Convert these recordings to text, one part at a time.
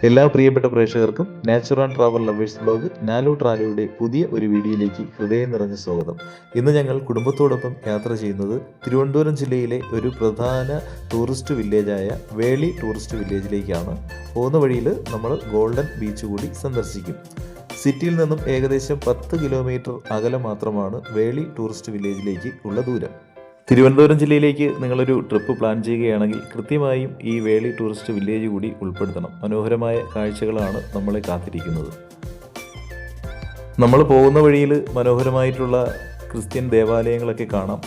എല്ലാ പ്രിയപ്പെട്ട പ്രേക്ഷകർക്കും natural and travel lovers blog നാലു ട്രാവലയുടെ പുതിയ ഒരു വീഡിയോയിലേക്ക് ഹൃദയം നിറഞ്ഞ സ്വാഗതം. ഇന്ന് ഞങ്ങൾ കുടുംബത്തോടൊപ്പം യാത്ര ചെയ്യുന്നത് തിരുവനന്തപുരം ജില്ലയിലെ ഒരു പ്രധാന ടൂറിസ്റ്റ് വില്ലേജായ വേളി ടൂറിസ്റ്റ് വില്ലേജിലേക്കാണ്. പോകുന്ന വഴിയിൽ നമ്മൾ ഗോൾഡൻ ബീച്ച് കൂടി സന്ദർശിക്കും. സിറ്റിയിൽ നിന്നും ഏകദേശം 10 കിലോമീറ്റർ അകലെ മാത്രമാണ് വേളി ടൂറിസ്റ്റ് വില്ലേജിലേക്ക് ഉള്ള ദൂരം. തിരുവനന്തപുരം ജില്ലയിലേക്ക് നിങ്ങളൊരു ട്രിപ്പ് പ്ലാൻ ചെയ്യുകയാണെങ്കിൽ കൃത്യമായും ഈ വേളി ടൂറിസ്റ്റ് വില്ലേജ് കൂടി ഉൾപ്പെടുത്തണം. മനോഹരമായ കാഴ്ചകളാണ് നമ്മളെ കാത്തിരിക്കുന്നത്. നമ്മൾ പോകുന്ന വഴിയിൽ മനോഹരമായിട്ടുള്ള ക്രിസ്ത്യൻ ദേവാലയങ്ങളൊക്കെ കാണാം.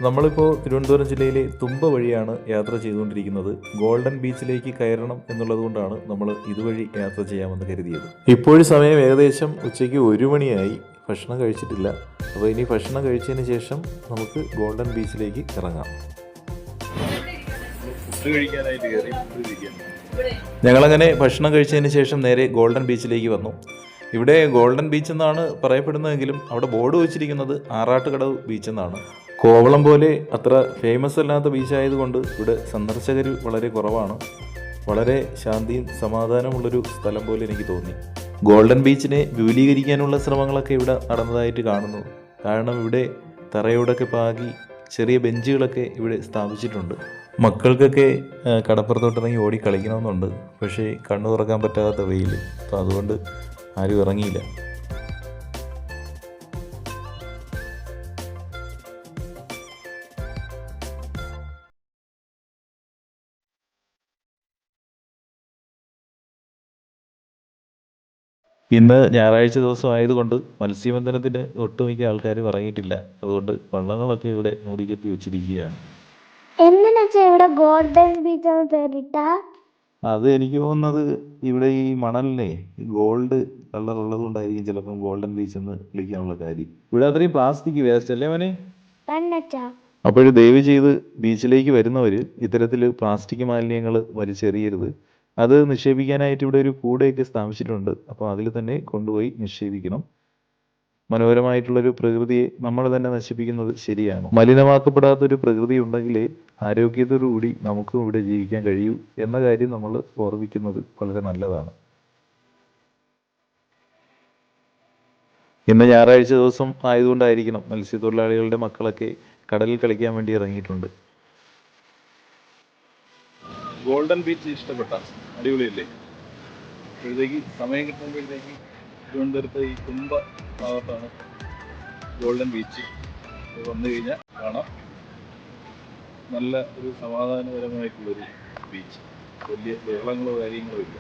നമ്മളിപ്പോൾ തിരുവനന്തപുരം ജില്ലയിലെ തുമ്പ വഴിയാണ് യാത്ര ചെയ്തുകൊണ്ടിരിക്കുന്നത്. ഗോൾഡൻ ബീച്ചിലേക്ക് കയറണം എന്നുള്ളത് കൊണ്ടാണ് നമ്മൾ ഇതുവഴി യാത്ര ചെയ്യാമെന്ന് കരുതിയത്. ഇപ്പോഴും സമയം ഏകദേശം ഉച്ചയ്ക്ക് 1 മണിയായി. ഭക്ഷണം കഴിച്ചിട്ടില്ല. അപ്പോൾ ഇനി ഭക്ഷണം കഴിച്ചതിന് ശേഷം നമുക്ക് ഗോൾഡൻ ബീച്ചിലേക്ക് ഇറങ്ങാം. ഞങ്ങളങ്ങനെ ഭക്ഷണം കഴിച്ചതിന് ശേഷം നേരെ ഗോൾഡൻ ബീച്ചിലേക്ക് വന്നു. ഇവിടെ ഗോൾഡൻ ബീച്ച് എന്നാണ് പറയപ്പെടുന്നതെങ്കിലും അവിടെ ബോർഡ് വെച്ചിരിക്കുന്നത് ആറാട്ടുകടവ് ബീച്ച് എന്നാണ്. കോവളം പോലെ അത്ര ഫേമസ് അല്ലാത്ത ബീച്ചായതുകൊണ്ട് ഇവിടെ സന്ദർശകർ വളരെ കുറവാണ്. വളരെ ശാന്തിയും സമാധാനമുള്ളൊരു സ്ഥലം പോലെ എനിക്ക് തോന്നി. ഗോൾഡൻ ബീച്ചിനെ വിപുലീകരിക്കാനുള്ള ശ്രമങ്ങളൊക്കെ ഇവിടെ നടന്നതായിട്ട് കാണുന്നു. കാരണം ഇവിടെ തറയോടൊക്കെ പാകി ചെറിയ ബെഞ്ചുകളൊക്കെ ഇവിടെ സ്ഥാപിച്ചിട്ടുണ്ട്. മക്കൾക്കൊക്കെ കടപ്പുറത്തോട്ടിറങ്ങി ഓടി കളിക്കണമെന്നുണ്ട്. പക്ഷേ കണ്ണു തുറക്കാൻ പറ്റാത്ത വെയിൽ, അപ്പോൾ അതുകൊണ്ട് ആരും ഇറങ്ങിയില്ല. ഇന്ന് ഞായറാഴ്ച ദിവസം ആയതുകൊണ്ട് മത്സ്യബന്ധനത്തിന് ഒട്ടുമിക്ക ആൾക്കാരും ഇറങ്ങിയിട്ടില്ല. അതുകൊണ്ട് വള്ളങ്ങളൊക്കെ ഇവിടെ മൂടിക്കെട്ടി വെച്ചിരിക്കുകയാണ്. അത് എനിക്ക് തോന്നുന്നത് ഇവിടെ ഈ മണലിനെ ഗോൾഡ് കളർ ഉള്ളത് കൊണ്ടായിരിക്കും ചിലപ്പം ഗോൾഡൻ ബീച്ച് എന്ന് വിളിക്കാനുള്ള കാര്യം. ഇവിടെ അത്രയും പ്ലാസ്റ്റിക് വേസ്റ്റ് അല്ലേ മോനെ? അപ്പോഴും ദയവ് ചെയ്ത് ബീച്ചിലേക്ക് വരുന്നവർ ഇത്തരത്തിൽ പ്ലാസ്റ്റിക് മാലിന്യങ്ങൾ വലിച്ചെറിയരുത്. അത് നിക്ഷേപിക്കാനായിട്ട് ഇവിടെ ഒരു കൂടയൊക്കെ സ്ഥാപിച്ചിട്ടുണ്ട്. അപ്പോൾ അതിൽ തന്നെ കൊണ്ടുപോയി നിക്ഷേപിക്കണം. മനോഹരമായിട്ടുള്ളൊരു പ്രകൃതിയെ നമ്മൾ തന്നെ നശിപ്പിക്കുന്നത് ശരിയാണ്. മലിനമാക്കപ്പെടാത്തൊരു പ്രകൃതി ഉണ്ടെങ്കിൽ ആരോഗ്യത്തോടുകൂടി നമുക്കും ഇവിടെ ജീവിക്കാൻ കഴിയൂ എന്ന കാര്യം നമ്മൾ ഓർമ്മിക്കുന്നത് വളരെ നല്ലതാണ്. ഇന്ന് ഞായറാഴ്ച ദിവസം ആയതുകൊണ്ടായിരിക്കണം മത്സ്യത്തൊഴിലാളികളുടെ മക്കളൊക്കെ കടലിൽ കളിക്കാൻ വേണ്ടി ഇറങ്ങിയിട്ടുണ്ട്. ഗോൾഡൻ ബീച്ച് ഇഷ്ടപ്പെട്ട അടിപൊളിയല്ലേ? ഇപ്പോഴത്തേക്ക് സമയം കിട്ടുമ്പോഴത്തേക്ക് തിരുവനന്തപുരത്ത് ഈ തുമ്പ ഭാഗത്താണ് ഗോൾഡൻ ബീച്ച്. വന്നു കഴിഞ്ഞാൽ കാണാം. നല്ല ഒരു സമാധാനപരമായിട്ടുള്ളൊരു ബീച്ച്. വലിയ വെള്ളങ്ങളോ കാര്യങ്ങളോ ഇല്ല.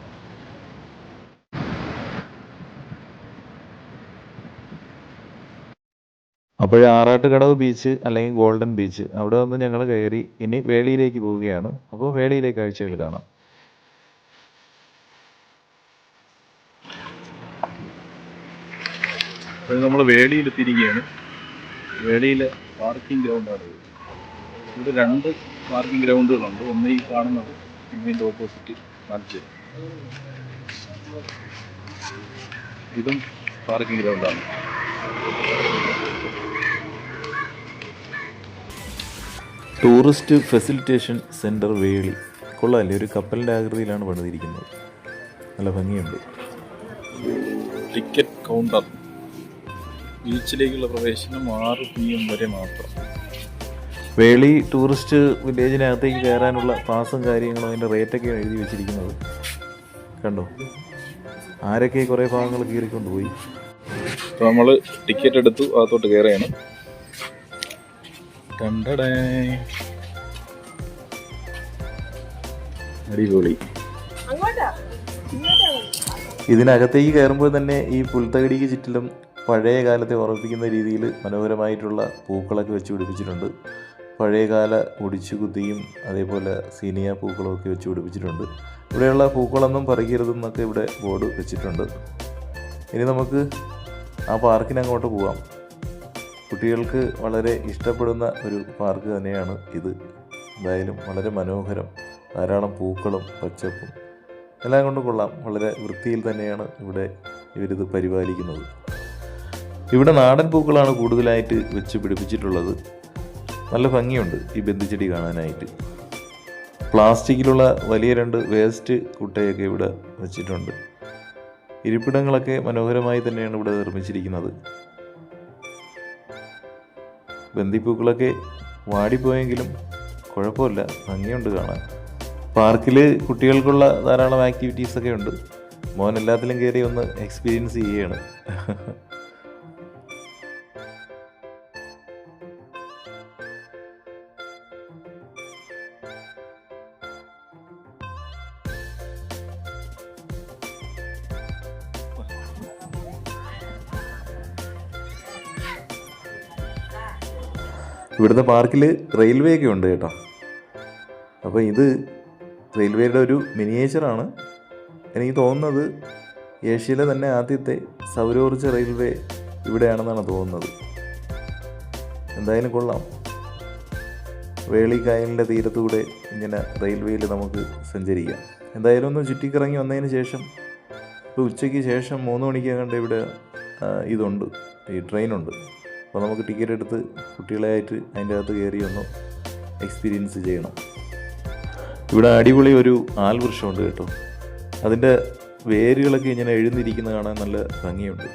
അപ്പോൾ ആറാട്ടുകടവ് ബീച്ച് അല്ലെങ്കിൽ ഗോൾഡൻ ബീച്ച് അവിടെ വന്ന് ഞങ്ങൾ കയറി. ഇനി വേളിയിലേക്ക് പോവുകയാണ്. അപ്പോൾ വേളിയിലെ കാഴ്ചകൾ കാണാം. നമ്മൾ വേളിയിലെത്തിയിരിക്കുകയാണ്. വേളിയിലെ പാർക്കിംഗ് ഗ്രൗണ്ടാണ് ഇത്. ഇവിടെ 2 പാർക്കിംഗ് ഗ്രൗണ്ടുകളുണ്ട്. ഒന്ന് ഈ കാണുന്നത്, ഇതിൻ്റെ ഓപ്പോസിറ്റ് കാണിച്ച് ഇതും പാർക്കിംഗ് ഗ്രൗണ്ടാണ്. ടൂറിസ്റ്റ് ഫെസിലിറ്റേഷൻ സെൻറ്റർ വേളി. കൊള്ളാമല്ലേ? ഒരു കപ്പലിൻ്റെ ആകൃതിയിലാണ് പണിതിരിക്കുന്നത്. നല്ല ഭംഗിയുണ്ട്. Ticket counter. ബീച്ചിലേക്കുള്ള പ്രവേശനം 6 PM വരെ മാത്രം. വേളി ടൂറിസ്റ്റ് വില്ലേജിനകത്തേക്ക് കയറാനുള്ള പാസും കാര്യങ്ങളും അതിൻ്റെ റേറ്റൊക്കെ എഴുതി വെച്ചിരിക്കുന്നത് കണ്ടോ. ആരൊക്കെ കുറേ ഭാഗങ്ങൾ കീറിക്കൊണ്ടുപോയി. അപ്പോൾ നമ്മൾ ടിക്കറ്റ് എടുത്തു അകത്തോട്ട് കയറുകയാണ്. അടിപൊളി. ഇതിനകത്തേക്ക് കയറുമ്പോൾ തന്നെ ഈ പുൽത്തകിടിക്ക് ചുറ്റിലും പഴയ കാലത്തെ ഓർമ്മിപ്പിക്കുന്ന രീതിയിൽ മനോഹരമായിട്ടുള്ള പൂക്കളൊക്കെ വെച്ച് പിടിപ്പിച്ചിട്ടുണ്ട്. പഴയകാല ഒടിച്ചുകുത്തിയും അതേപോലെ സീനിയ പൂക്കളൊക്കെ വെച്ച് പിടിപ്പിച്ചിട്ടുണ്ട്. ഇവിടെയുള്ള പൂക്കളൊന്നും പറിക്കരുതെന്നൊക്കെ ഇവിടെ ബോർഡ് വെച്ചിട്ടുണ്ട്. ഇനി നമുക്ക് ആ പാർക്കിന് അങ്ങോട്ട് പോവാം. കുട്ടികൾക്ക് വളരെ ഇഷ്ടപ്പെടുന്ന ഒരു പാർക്ക് തന്നെയാണ് ഇത്. എന്തായാലും വളരെ മനോഹരം. ധാരാളം പൂക്കളും പച്ചപ്പും എല്ലാം കൊണ്ടും കൊള്ളാം. വളരെ വൃത്തിയിൽ തന്നെയാണ് ഇവിടെ ഇവരിത് പരിപാലിക്കുന്നത്. ഇവിടെ നാടൻ പൂക്കളാണ് കൂടുതലായിട്ട് വെച്ച് പിടിപ്പിച്ചിട്ടുള്ളത്. നല്ല ഭംഗിയുണ്ട് ഈ ബന്ധിച്ചെടി കാണാനായിട്ട്. പ്ലാസ്റ്റിക്കിലുള്ള വലിയ 2 വേസ്റ്റ് കുട്ടയൊക്കെ ഇവിടെ വെച്ചിട്ടുണ്ട്. ഇരിപ്പിടങ്ങളൊക്കെ മനോഹരമായി തന്നെയാണ് ഇവിടെ നിർമ്മിച്ചിരിക്കുന്നത്. ബന്ദിപ്പൂക്കളൊക്കെ വാടിപ്പോയെങ്കിലും കുഴപ്പമില്ല, ഭംഗിയുണ്ട് കാണാൻ. പാർക്കിൽ കുട്ടികൾക്കുള്ള ധാരാളം ആക്ടിവിറ്റീസൊക്കെ ഉണ്ട്. മോൻ എല്ലാത്തിലും കയറി ഒന്ന് എക്സ്പീരിയൻസ് ചെയ്യുകയാണ്. ഇവിടുത്തെ പാർക്കിൽ റെയിൽവേ ഒക്കെ ഉണ്ട് കേട്ടോ. അപ്പോൾ ഇത് റെയിൽവേയുടെ ഒരു മിനിയേച്ചറാണ്. എനിക്ക് തോന്നുന്നത് ഏഷ്യയിലെ തന്നെ ആദ്യത്തെ സൗരോർജ്ജ റെയിൽവേ ഇവിടെയാണെന്നാണ് തോന്നുന്നത്. എന്തായാലും കൊള്ളാം. വേളി കായലിൻ്റെ തീരത്തൂടെ ഇങ്ങനെ റെയിൽവേയിൽ നമുക്ക് സഞ്ചരിക്കാം. എന്തായാലും ഒന്ന് ചുറ്റിക്കിറങ്ങി വന്നതിന് ശേഷം ഇപ്പോൾ ഉച്ചയ്ക്ക് ശേഷം 3 മണിക്ക് കണ്ട് ഇവിടെ ഇതുണ്ട്, ഈ ട്രെയിനുണ്ട്. അപ്പോൾ നമുക്ക് ടിക്കറ്റ് എടുത്ത് കുട്ടികളായിട്ട് അതിൻ്റെ അകത്ത് കയറി ഒന്ന് എക്സ്പീരിയൻസ് ചെയ്യണം. ഇവിടെ അടിപൊളി ഒരു ആൽവൃക്ഷമുണ്ട് കേട്ടോ. അതിൻ്റെ വേരുകളൊക്കെ ഇങ്ങനെ എഴുന്നിരിക്കുന്നത് കാണാൻ നല്ല ഭംഗിയുണ്ട്.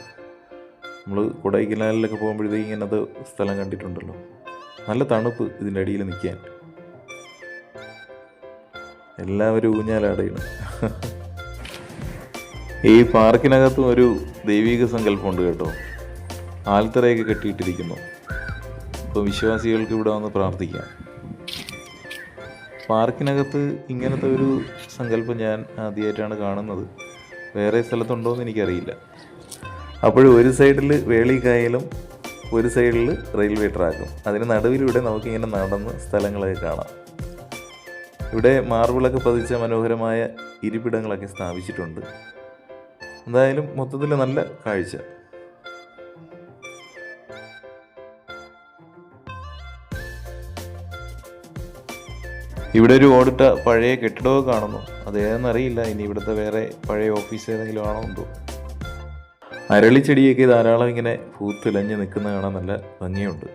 നമ്മൾ കൊടൈക്കനാലിലൊക്കെ പോകുമ്പോഴത്തേക്ക് ഇങ്ങനത്തെ സ്ഥലം കണ്ടിട്ടുണ്ടല്ലോ. നല്ല തണുപ്പ് ഇതിൻ്റെ അടിയിൽ നിൽക്കാൻ. എല്ലാവരും ഊഞ്ഞാലാടയാണ്. ഈ പാർക്കിനകത്തും ഒരു ദൈവിക സങ്കല്പമുണ്ട് കേട്ടോ. ആൽത്തറയൊക്കെ കെട്ടിയിട്ടിരിക്കുന്നു. അപ്പോൾ വിശ്വാസികൾക്ക് ഇവിടെ വന്ന് പ്രാർത്ഥിക്കാം. പാർക്കിനകത്ത് ഇങ്ങനത്തെ ഒരു സങ്കല്പം ഞാൻ ആദ്യമായിട്ടാണ് കാണുന്നത്. വേറെ സ്ഥലത്തുണ്ടോ എന്ന് എനിക്കറിയില്ല. അപ്പോൾ ഒരു സൈഡിൽ വേളിക്കായലും ഒരു സൈഡിൽ റെയിൽവേ ട്രാക്കും. അതിന് നടുവിലൂടെ നമുക്കിങ്ങനെ നടന്ന് സ്ഥലങ്ങളൊക്കെ കാണാം. ഇവിടെ മാർബിളൊക്കെ പതിച്ച മനോഹരമായ ഇരിപ്പിടങ്ങളൊക്കെ സ്ഥാപിച്ചിട്ടുണ്ട്. എന്തായാലും മൊത്തത്തിൽ നല്ല കാഴ്ച. ഇവിടെ ഒരു ഓടിട്ട പഴയ കെട്ടിടമൊക്കെ കാണുന്നു. അതേതെന്നറിയില്ല. ഇനി ഇവിടുത്തെ വേറെ പഴയ ഓഫീസ് ഏതെങ്കിലും ആണോ എന്തോ. അരളിച്ചെടിയൊക്കെ ധാരാളം ഇങ്ങനെ പൂത്തിലഞ്ഞ് നിൽക്കുന്ന കാണാൻ നല്ല ഭംഗിയുണ്ട്.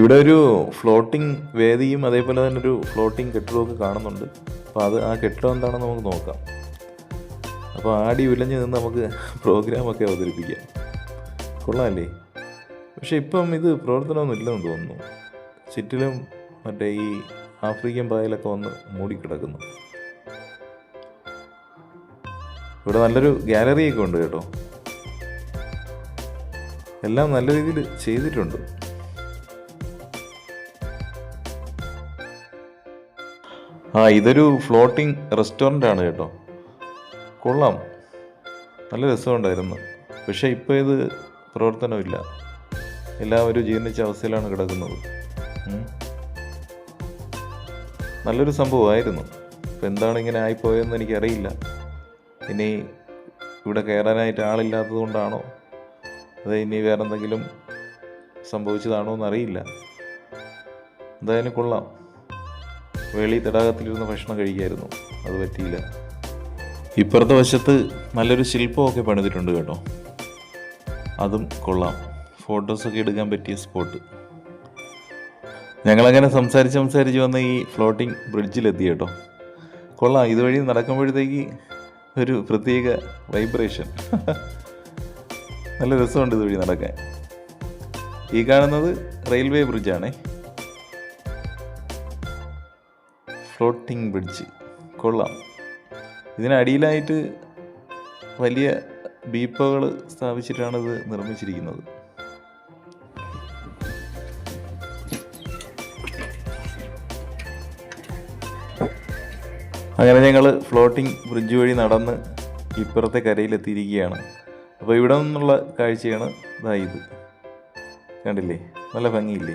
ഇവിടെ ഒരു ഫ്ലോട്ടിംഗ് വേദിയും അതേപോലെ തന്നെ ഒരു ഫ്ലോട്ടിംഗ് കെട്ടിടമൊക്കെ കാണുന്നുണ്ട്. അപ്പോൾ ആ കെട്ടിടം എന്താണെന്ന് നമുക്ക് നോക്കാം. അപ്പോൾ ആടി ഉലഞ്ഞ് നിന്ന് നമുക്ക് പ്രോഗ്രാമൊക്കെ അവതരിപ്പിക്കാം. കൊള്ളാമല്ലേ? പക്ഷെ ഇപ്പം ഇത് പ്രവർത്തനമൊന്നും ഇല്ലെന്ന് തോന്നുന്നു. ചുറ്റിലും മറ്റേ ഈ ആഫ്രിക്കൻ പായലൊക്കെ വന്ന് മൂടിക്കിടക്കുന്നു. ഇവിടെ നല്ലൊരു ഗാലറിയൊക്കെ ഉണ്ട് കേട്ടോ. എല്ലാം നല്ല രീതിയിൽ ചെയ്തിട്ടുണ്ട്. ഇതൊരു ഫ്ലോട്ടിംഗ് റെസ്റ്റോറൻ്റ് ആണ് കേട്ടോ. കൊള്ളാം, നല്ല രസമുണ്ടായിരുന്നു. പക്ഷേ ഇപ്പോൾ ഇത് പ്രവർത്തനമില്ല. എല്ലാം ഒരു ജീർണിച്ച അവസ്ഥയിലാണ് കിടക്കുന്നത്. നല്ലൊരു സംഭവമായിരുന്നു. ഇപ്പം എന്താണ് ഇങ്ങനെ ആയിപ്പോയതെന്ന് എനിക്കറിയില്ല. ഇനി ഇവിടെ കയറാനായിട്ട് ആളില്ലാത്തത് കൊണ്ടാണോ അത് ഇനി വേറെ എന്തെങ്കിലും സംഭവിച്ചതാണോ എന്നറിയില്ല. എന്തായാലും കൊള്ളാം. വേളി തടാകത്തിലിരുന്ന് ഭക്ഷണം കഴിക്കായിരുന്നു, അത് പറ്റിയില്ല. ഇപ്പുറത്തെ വശത്ത് നല്ലൊരു ശില്പമൊക്കെ പണിതിട്ടുണ്ട് കേട്ടോ. അതും കൊള്ളാം. ഫോട്ടോസൊക്കെ എടുക്കാൻ പറ്റിയ സ്പോട്ട്. ഞങ്ങളങ്ങനെ സംസാരിച്ച് വന്ന് ഈ ഫ്ലോട്ടിംഗ് ബ്രിഡ്ജിലെത്തി കേട്ടോ. കൊള്ളാം. ഇതുവഴി നടക്കുമ്പോഴത്തേക്ക് ഒരു പ്രത്യേക വൈബ്രേഷൻ. നല്ല രസമുണ്ട് ഇതുവഴി നടക്കാൻ. ഈ കാണുന്നത് റെയിൽവേ ബ്രിഡ്ജാണേ, ഫ്ലോട്ടിംഗ് ബ്രിഡ്ജ്. കൊള്ളാം. ഇതിനടിയിലായിട്ട് വലിയ ബീപ്പുകൾ സ്ഥാപിച്ചിട്ടാണ് ഇത് നിർമ്മിച്ചിരിക്കുന്നത്. അങ്ങനെ ഞങ്ങൾ ഫ്ലോട്ടിംഗ് ബ്രിഡ്ജ് വഴി നടന്ന് ഇപ്പുറത്തെ കരയിലെത്തിയിരിക്കുകയാണ്. അപ്പോൾ ഇവിടെ നിന്നുള്ള കാഴ്ചയാണ് ഇത്. കണ്ടില്ലേ, നല്ല ഭംഗിയില്ലേ?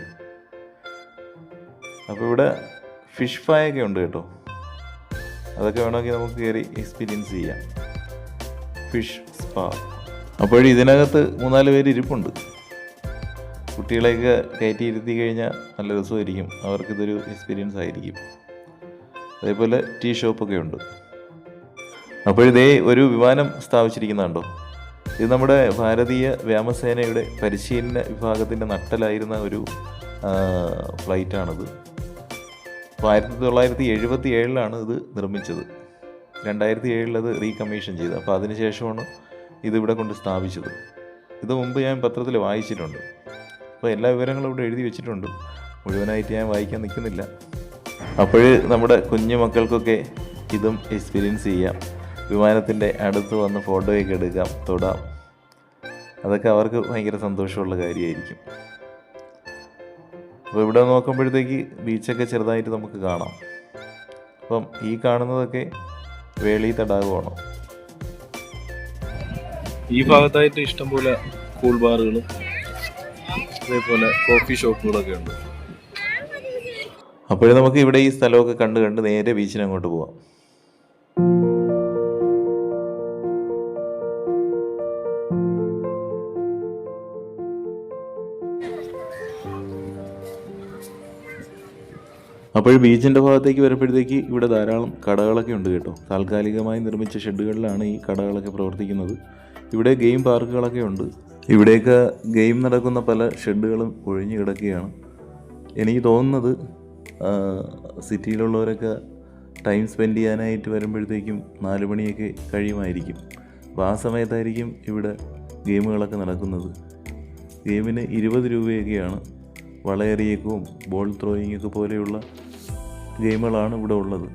അപ്പോൾ ഇവിടെ ഫിഷ് ഫ്രൈ ഒക്കെ ഉണ്ട് കേട്ടോ. അതൊക്കെ വേണമെങ്കിൽ നമുക്ക് കയറി എക്സ്പീരിയൻസ് ചെയ്യാം. Fish spa. അപ്പോൾ ഇതിനകത്ത് 3-4 പേര് ഇരിപ്പുണ്ട്. കുട്ടികളെയൊക്കെ കയറ്റി ഇരുത്തി കഴിഞ്ഞാൽ നല്ല രസമായിരിക്കും. അവർക്കിതൊരു എക്സ്പീരിയൻസ് ആയിരിക്കും. അതേപോലെ ടീ ഷോപ്പൊക്കെ ഉണ്ട്. അപ്പോഴിതേ ഒരു വിമാനം സ്ഥാപിച്ചിരിക്കുന്നുണ്ടോ. ഇത് നമ്മുടെ ഭാരതീയ വ്യോമസേനയുടെ പരിശീലന വിഭാഗത്തിൻ്റെ നട്ടലായിരുന്ന ഒരു ഫ്ലൈറ്റാണിത്. അപ്പോൾ 1977 ഇത് നിർമ്മിച്ചത്. 2007 അത് റീകമ്മീഷൻ ചെയ്തത്. അപ്പോൾ അതിനുശേഷമാണ് ഇതിവിടെ കൊണ്ട് സ്ഥാപിച്ചത്. ഇത് മുമ്പ് ഞാൻ പത്രത്തിൽ വായിച്ചിട്ടുണ്ട്. അപ്പോൾ എല്ലാ വിവരങ്ങളും ഇവിടെ എഴുതി വെച്ചിട്ടുണ്ട്. മുഴുവനായിട്ട് ഞാൻ വായിക്കാൻ നിൽക്കുന്നില്ല. അപ്പോൾ നമ്മുടെ കുഞ്ഞു മക്കൾക്കൊക്കെ ഇതും എക്സ്പീരിയൻസ് ചെയ്യാം. വിമാനത്തിൻ്റെ അടുത്ത് വന്ന് ഫോട്ടോയൊക്കെ എടുക്കാം, തൊടാം. അതൊക്കെ അവർക്ക് ഭയങ്കര സന്തോഷമുള്ള കാര്യമായിരിക്കും. അപ്പോൾ ഇവിടെ നോക്കുമ്പോഴത്തേക്ക് ബീച്ചൊക്കെ ചെറുതായിട്ട് നമുക്ക് കാണാം. അപ്പം ഈ കാണുന്നതൊക്കെ വേളി തടാകമാണ്. ഈ ഭാഗത്തായിട്ട് ഇഷ്ടംപോലെ കൂൾ ബാറുകളും അതേപോലെ കോഫി ഷോപ്പുകളൊക്കെ ഉണ്ട്. അപ്പോഴേ നമുക്ക് ഇവിടെ ഈ സ്ഥലമൊക്കെ കണ്ട് നേരെ ബീച്ചിന് അങ്ങോട്ട് പോവാം. അപ്പോൾ ബീച്ചിൻ്റെ ഭാഗത്തേക്ക് വരുമ്പോഴത്തേക്ക് ഇവിടെ ധാരാളം കടകളൊക്കെ ഉണ്ട് കേട്ടോ. താൽക്കാലികമായി നിർമ്മിച്ച ഷെഡുകളിലാണ് ഈ കടകളൊക്കെ പ്രവർത്തിക്കുന്നത്. ഇവിടെ ഗെയിം പാർക്കുകളൊക്കെ ഉണ്ട്. ഇവിടെയൊക്കെ ഗെയിം നടക്കുന്ന പല ഷെഡുകളും ഒഴിഞ്ഞു കിടക്കുകയാണ്. എനിക്ക് തോന്നുന്നത് സിറ്റിയിലുള്ളവരൊക്കെ ടൈം സ്പെൻഡ് ചെയ്യാനായിട്ട് വരുമ്പോഴത്തേക്കും 4 മണിയൊക്കെ കഴിയുമായിരിക്കും. അപ്പോൾ ആ സമയത്തായിരിക്കും ഇവിടെ ഗെയിമുകളൊക്കെ നടക്കുന്നത്. ഗെയിമിന് 20 രൂപയൊക്കെയാണ്. വളയെറിയക്കവും ബോൾ ത്രോയിങ്ങൊക്കെ പോലെയുള്ള ഗെയിമുകളാണ് ഇവിടെ ഉള്ളത്.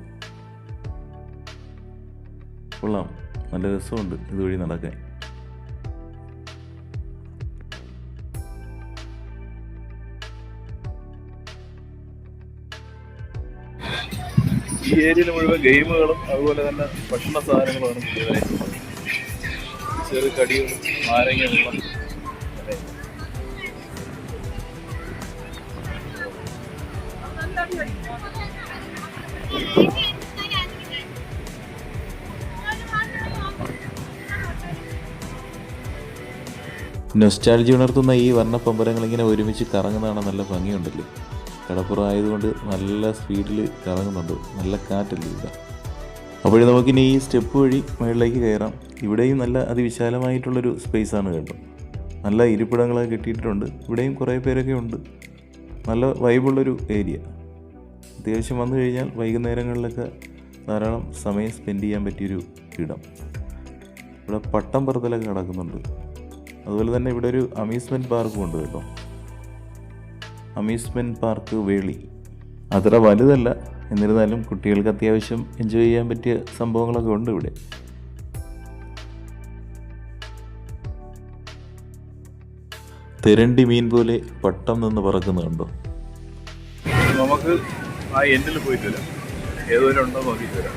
കൊള്ളാം, നല്ല രസമുണ്ട് ഇതുവഴി നടക്കാൻ. ഈ ഏരിയയിൽ മുഴുവൻ ഗെയിമുകളും അതുപോലെ തന്നെ ഭക്ഷണ സാധനങ്ങളുമാണ് പുതിയതായിട്ടുള്ളത്. ചെറു കടികളും നാരങ്ങ വെള്ളം. നൊസ്റ്റാൾജി ഉണർത്തുന്ന ഈ വർണ്ണപ്പമ്പരങ്ങൾ ഇങ്ങനെ ഒരുമിച്ച് കറങ്ങുന്നതാണ് നല്ല ഭംഗിയുണ്ടല്ലോ. കടപ്പുറം ആയതുകൊണ്ട് നല്ല സ്പീഡിൽ കറങ്ങുന്നുണ്ട്, നല്ല കാറ്റല്ലേ ഇവിടെ. അപ്പോഴേ നമുക്കിനി ഈ സ്റ്റെപ്പ് വഴി മുകളിലേക്ക് കയറാം. ഇവിടെയും നല്ല അതിവിശാലമായിട്ടുള്ളൊരു സ്പേസാണ് കേട്ടോ. നല്ല ഇരിപ്പിടങ്ങളൊക്കെ കിട്ടിയിട്ടുണ്ട്. ഇവിടെയും കുറേ പേരൊക്കെ ഉണ്ട്. നല്ല വൈബുള്ളൊരു ഏരിയ. അത്യാവശ്യം വന്നു കഴിഞ്ഞാൽ വൈകുന്നേരങ്ങളിലൊക്കെ ധാരാളം സമയം സ്പെൻഡ് ചെയ്യാൻ പറ്റിയൊരു ഇടം. ഇവിടെ പട്ടം പറത്തലൊക്കെ നടക്കുന്നുണ്ട്. അതുപോലെ തന്നെ ഇവിടെ ഒരു അമ്യൂസ്മെൻറ്റ് പാർക്കും ഉണ്ട് കേട്ടോ. അമ്യൂസ്മെൻറ്റ് പാർക്ക് വേളി അത്ര വലുതല്ല, എന്നിരുന്നാലും കുട്ടികൾക്ക് അത്യാവശ്യം എൻജോയ് ചെയ്യാൻ പറ്റിയ സംഭവങ്ങളൊക്കെ ഉണ്ട് ഇവിടെ. തിരണ്ടി മീൻ പോലെ പട്ടം നിന്ന് പറക്കുന്നുണ്ടോ. നമുക്ക് ആ എൻഡിൽ പോയിട്ട് വരാം. ഏതൊരു ഉണ്ടോ നോക്കിയിട്ട് വരാം.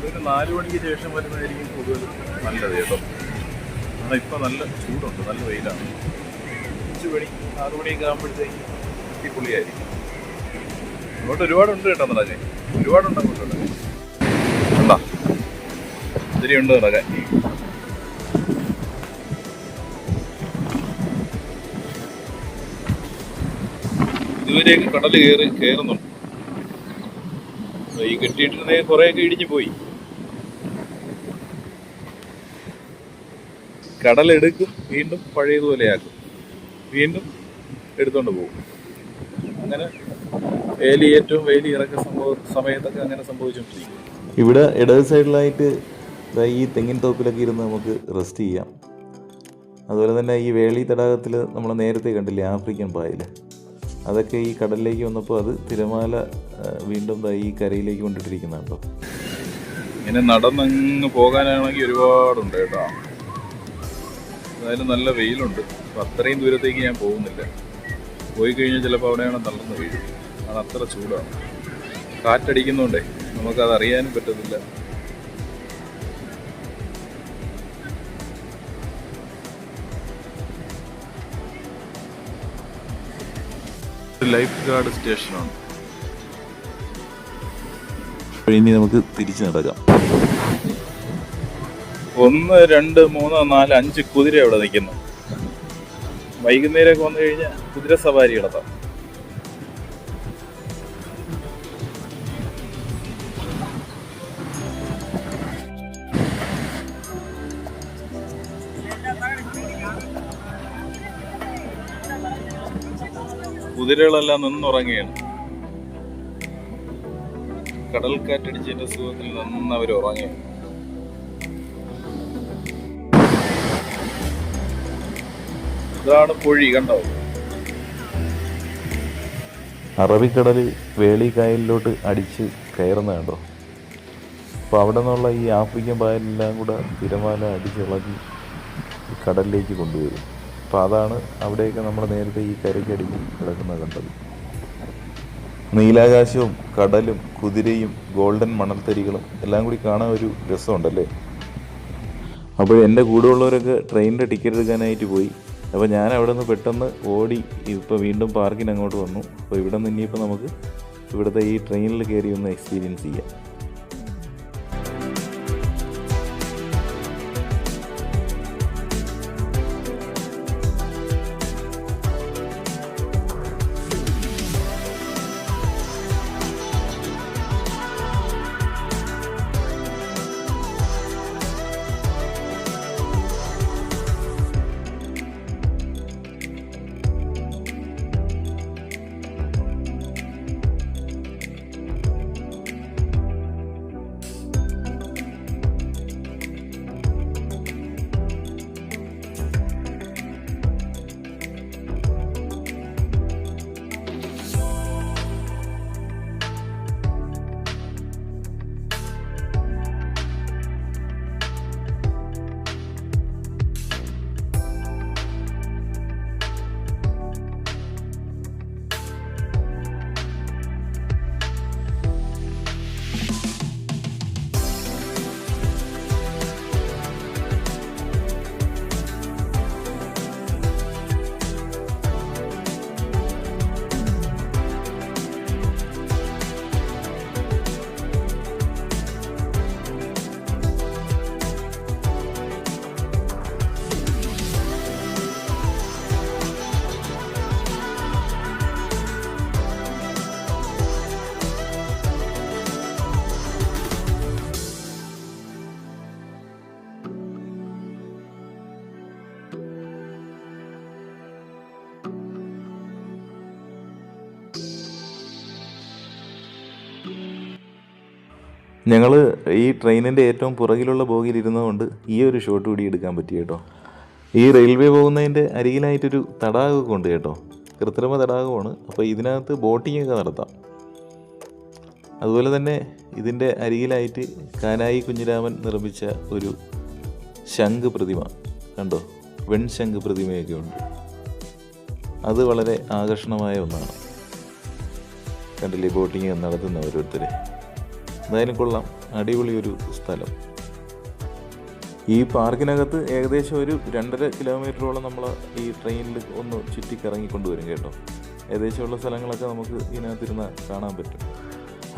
ഒരു 4 മണിക്ക് ശേഷം വരുന്നതായിരിക്കും കൂടുതൽ നല്ലത് കേട്ടോ. കാരണം ഇപ്പം നല്ല ചൂടുണ്ട്, നല്ല വെയിലാണ്. 5 മണി 6 മണിയൊക്കെ ആകുമ്പോഴത്തേക്ക് അടിപൊളിയായിരിക്കും. അങ്ങോട്ട് ഒരുപാടുണ്ട് കേട്ടോ നടക്കാൻ. ഒരുപാടുണ്ട് അങ്ങോട്ടുണ്ട്. ഉണ്ടോ ഒത്തിരി ഉണ്ട് നടക്കാൻ. ഇതുവരെയൊക്കെ കടൽ കയറുന്നുണ്ട്. ഈ കെട്ടിയിട്ടിരുന്ന കുറേയൊക്കെ ഇടിഞ്ഞു പോയി. കടലെടുക്കും, വീണ്ടും പഴയതുപോലെയാക്കും, വീണ്ടും എടുത്തുകൊണ്ട് പോകും. അങ്ങനെ ഏറ്റവും വേലി ഇറക്ക സമയത്തൊക്കെ അങ്ങനെ സംഭവിച്ചുകൊണ്ടിരിക്കും. ഇവിടെ ഇടത് സൈഡിലായിട്ട് ഈ തെങ്ങിൻ തോപ്പിലൊക്കെ ഇരുന്ന് നമുക്ക് റെസ്റ്റ് ചെയ്യാം. അതുപോലെ തന്നെ ഈ വേളി തടാകത്തിൽ നമ്മൾ നേരത്തെ കണ്ടില്ലേ ആഫ്രിക്കൻ പായൽ, അതൊക്കെ ഈ കടലിലേക്ക് വന്നപ്പോൾ അത് തിരമാല വീണ്ടും ഈ കരയിലേക്ക് കൊണ്ടിട്ടിരിക്കുന്നുണ്ടോ. ഇങ്ങനെ നടന്നങ്ങ് പോകാനാണെങ്കിൽ ഒരുപാടുണ്ട് കേട്ടോ. എന്തായാലും നല്ല വെയിലുണ്ട്. അപ്പം അത്രയും ദൂരത്തേക്ക് ഞാൻ പോകുന്നില്ല. പോയി കഴിഞ്ഞാൽ ചിലപ്പോൾ അവിടെയാണ് തളർന്ന് വീഴും. അത് അത്ര ചൂടാണ്. കാറ്റടിക്കുന്നുണ്ടേ നമുക്കത് അറിയാനും പറ്റത്തില്ല. ലൈഫ് ഗാർഡ് സ്റ്റേഷനാണ്. ഇനി നമുക്ക് തിരിച്ചു നടക്കാം. 1 2 3 4 5 കുതിര അവിടെ നിൽക്കുന്നു. വൈകുന്നേരമൊക്കെ വന്നു കഴിഞ്ഞാൽ കുതിര സവാരി നടത്താം. കുതിരകളെല്ലാം നിന്നുറങ്ങുകയാണ്. കടൽക്കാറ്റടിച്ചതിന്റെ സുഖത്തിൽ നന്നവർ ഉറങ്ങുകയാണ്. ഇതാണ് പൊഴി, കണ്ടോ? അറബിക്കടൽ വേളിക്കായലിലോട്ട് അടിച്ച് കയറുന്ന കണ്ടോ. അപ്പോൾ അവിടെ നിന്നുള്ള ഈ ആഫ്രിക്കൻ പായലെല്ലാം കൂടെ തിരമാല അടിച്ചിളക്കി കടലിലേക്ക് കൊണ്ടുവരും. അപ്പോൾ അതാണ് അവിടെയൊക്കെ നമ്മൾ നേരത്തെ ഈ കരയ്ക്കടിഞ്ഞ് കിടക്കുന്നത് കണ്ടത്. നീലാകാശവും കടലും കുതിരയും ഗോൾഡൻ മണൽത്തരികളും എല്ലാം കൂടി കാണാൻ ഒരു രസമുണ്ടല്ലേ. അപ്പോൾ എൻ്റെ കൂടെ ഉള്ളവരൊക്കെ ട്രെയിനിൻ്റെ ടിക്കറ്റ് എടുക്കാനായിട്ട് പോയി. അപ്പോൾ ഞാൻ അവിടെ നിന്ന് പെട്ടെന്ന് ഓടി ഇപ്പോൾ വീണ്ടും പാർക്കിന് അങ്ങോട്ട് വന്നു. അപ്പോൾ ഇവിടെ നിന്ന് ഇനിയിപ്പോൾ നമുക്ക് ഇവിടുത്തെ ഈ ട്രെയിനിൽ കയറി ഒന്ന് എക്സ്പീരിയൻസ് ചെയ്യാം. ഞങ്ങൾ ഈ ട്രെയിനിൻ്റെ ഏറ്റവും പുറകിലുള്ള ബോഗിയിൽ ഇരുന്നതുകൊണ്ട് ഈ ഒരു ഷോട്ട് കൂടി എടുക്കാൻ പറ്റി കേട്ടോ. ഈ റെയിൽവേ പോകുന്നതിൻ്റെ അരികിലായിട്ടൊരു തടാകമൊക്കെ ഉണ്ട് കേട്ടോ. കൃത്രിമ തടാകമാണ്. അപ്പോൾ ഇതിനകത്ത് ബോട്ടിങ്ങൊക്കെ നടത്താം. അതുപോലെ തന്നെ ഇതിൻ്റെ അരികിലായിട്ട് കാനായി കുഞ്ഞിരാമൻ നിർമ്മിച്ച ഒരു ശംഖ് പ്രതിമ കണ്ടോ, വെൺശംഖ് പ്രതിമയൊക്കെ ഉണ്ട്. അത് വളരെ ആകർഷണമായ ഒന്നാണ്. കണ്ടില്ലേ ബോട്ടിങ് നടത്തുന്ന ഓരോരുത്തരെ. എന്തായാലും കൊള്ളാം, അടിപൊളി ഒരു സ്ഥലം. ഈ പാർക്കിനകത്ത് ഏകദേശം ഒരു 2.5 കിലോമീറ്ററോളം നമ്മൾ ഈ ട്രെയിനിൽ ഒന്ന് ചുറ്റിക്കറങ്ങിക്കൊണ്ടുവരും കേട്ടോ. ഏകദേശമുള്ള സ്ഥലങ്ങളൊക്കെ നമുക്ക് ഇതിനകത്തിരുന്ന് കാണാൻ പറ്റും.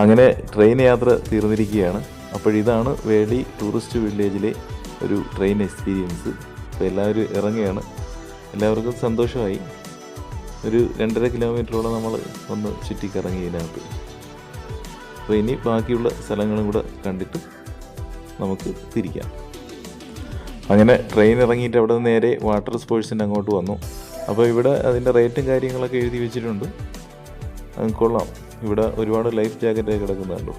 അങ്ങനെ ട്രെയിൻ യാത്ര തീർന്നിരിക്കുകയാണ്. അപ്പോഴിതാണ് വേളി ടൂറിസ്റ്റ് വില്ലേജിലെ ഒരു ട്രെയിൻ എക്സ്പീരിയൻസ്. അപ്പോൾ എല്ലാവരും ഇറങ്ങുകയാണ്. എല്ലാവർക്കും സന്തോഷമായി. ഒരു 2.5 കിലോമീറ്ററോളം നമ്മൾ ഒന്ന് ചുറ്റിക്കറങ്ങി ഇതിനകത്ത്. അപ്പോൾ ഇനി ബാക്കിയുള്ള സ്ഥലങ്ങളും കൂടെ കണ്ടിട്ട് നമുക്ക് തിരിക്കാം. അങ്ങനെ ട്രെയിൻ ഇറങ്ങിയിട്ട് അവിടെ നിന്ന് നേരെ വാട്ടർ സ്പോർട്സിൻ്റെ അങ്ങോട്ട് വന്നു. അപ്പോൾ ഇവിടെ അതിൻ്റെ റേറ്റും കാര്യങ്ങളൊക്കെ എഴുതി വെച്ചിട്ടുണ്ട്. അത് കൊള്ളാം. ഇവിടെ ഒരുപാട് ലൈഫ് ജാക്കറ്റൊക്കെ കിടക്കുന്നുണ്ടോ.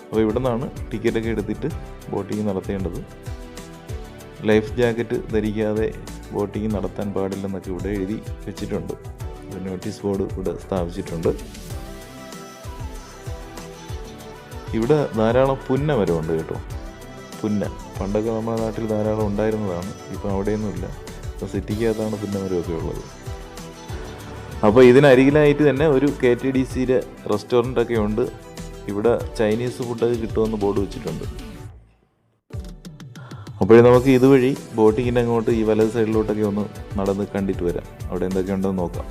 അപ്പോൾ ഇവിടെ നിന്നാണ് ടിക്കറ്റൊക്കെ എടുത്തിട്ട് ബോട്ടിങ് നടത്തേണ്ടത്. ലൈഫ് ജാക്കറ്റ് ധരിക്കാതെ ബോട്ടിങ് നടത്താൻ പാടില്ലെന്നൊക്കെ ഇവിടെ എഴുതി വെച്ചിട്ടുണ്ട്. ഒരു നോട്ടീസ് ബോർഡ് ഇവിടെ സ്ഥാപിച്ചിട്ടുണ്ട്. ഇവിടെ ധാരാളം പുന്ന മരമുണ്ട് കേട്ടോ. പുന്ന പണ്ടൊക്കെ നമ്മുടെ നാട്ടിൽ ധാരാളം ഉണ്ടായിരുന്നതാണ്. ഇപ്പം അവിടെയൊന്നുമില്ല. ഇപ്പോൾ സിറ്റിക്കകത്താണ് പുന്ന മരമൊക്കെ ഉള്ളത്. അപ്പോൾ ഇതിനരികിലായിട്ട് തന്നെ ഒരു KTDCയുടെ റെസ്റ്റോറൻ്റൊക്കെ ഉണ്ട്. ഇവിടെ ചൈനീസ് ഫുഡൊക്കെ കിട്ടുമെന്ന് ബോർഡ് വെച്ചിട്ടുണ്ട്. അപ്പോഴേ നമുക്ക് ഇതുവഴി ബോട്ടിങ്ങിൻ്റെ അങ്ങോട്ട് ഈ വലത് സൈഡിലോട്ടൊക്കെ ഒന്ന് നടന്ന് കണ്ടിട്ട് വരാം. അവിടെ എന്തൊക്കെ ഉണ്ടെന്ന് നോക്കാം.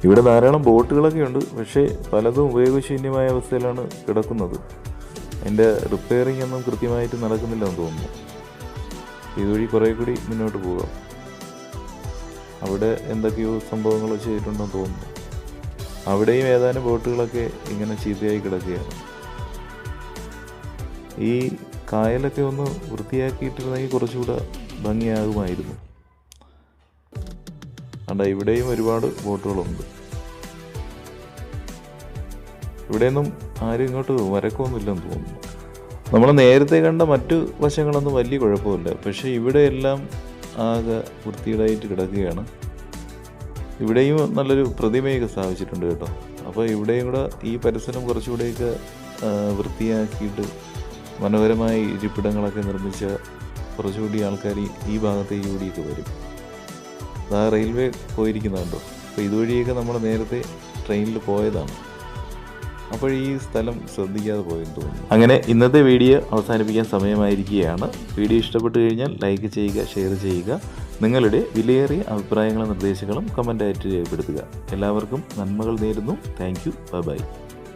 ഇവിടെ ധാരാളം ബോട്ടുകളൊക്കെ ഉണ്ട്. പക്ഷേ പലതും ഉപയോഗശൂന്യമായ അവസ്ഥയിലാണ് കിടക്കുന്നത്. അതിൻ്റെ റിപ്പയറിംഗ് ഒന്നും കൃത്യമായിട്ട് നടക്കുന്നില്ലെന്ന് തോന്നുന്നു. ഇതുവഴി കുറേ കൂടി മുന്നോട്ട് പോകാം. അവിടെ എന്തൊക്കെയോ സംഭവങ്ങൾ ചെയ്തിട്ടുണ്ടെന്ന് തോന്നുന്നു. അവിടെയും ഏതാനും ബോട്ടുകളൊക്കെ ഇങ്ങനെ ചീത്തയായി കിടക്കുകയാണ്. ഈ കായലൊക്കെ ഒന്ന് വൃത്തിയാക്കിയിട്ടിരുന്നെങ്കിൽ കുറച്ചുകൂടെ ഭംഗിയാകുമായിരുന്നു. കണ്ട ഇവിടെയും ഒരുപാട് ബോട്ടുകളുണ്ട്. ഇവിടെയൊന്നും ആരും ഇങ്ങോട്ട് വരക്കൊന്നുമില്ലെന്ന് തോന്നുന്നു. നമ്മൾ നേരത്തെ കണ്ട മറ്റു വശങ്ങളൊന്നും വലിയ കുഴപ്പമില്ല, പക്ഷേ ഇവിടെയെല്ലാം ആകെ വൃത്തികേടായിട്ട് കിടക്കുകയാണ്. ഇവിടെയും നല്ലൊരു പ്രതിമയൊക്കെ സ്ഥാപിച്ചിട്ടുണ്ട് കേട്ടോ. അപ്പോൾ ഇവിടെയും കൂടെ ഈ പരിസരം കുറച്ചുകൂടെയൊക്കെ വൃത്തിയാക്കിയിട്ട് മനോഹരമായ ഇരിപ്പിടങ്ങളൊക്കെ നിർമ്മിച്ച കുറച്ചുകൂടി ആൾക്കാർ ഈ ഭാഗത്തേക്ക് കൂടിയൊക്കെ വരും. ആ റെയിൽവേ പോയിരിക്കുന്നുണ്ടോ. അപ്പോൾ ഇതുവഴിയൊക്കെ നമ്മൾ നേരത്തെ ട്രെയിനിൽ പോയതാണ്. അപ്പോൾ ഈ സ്ഥലം ശ്രദ്ധിക്കാതെ പോയെന്ന് തോന്നുന്നു. അങ്ങനെ ഇന്നത്തെ വീഡിയോ അവസാനിപ്പിക്കാൻ സമയമായിരിക്കുകയാണ്. വീഡിയോ ഇഷ്ടപ്പെട്ടു കഴിഞ്ഞാൽ ലൈക്ക് ചെയ്യുക, ഷെയർ ചെയ്യുക. നിങ്ങളുടെ വിലയേറിയ അഭിപ്രായങ്ങളും നിർദ്ദേശങ്ങളും കമൻ്റായിട്ട് രേഖപ്പെടുത്തുക. എല്ലാവർക്കും നന്മകൾ നേരുന്നു. Thank you. ബൈ.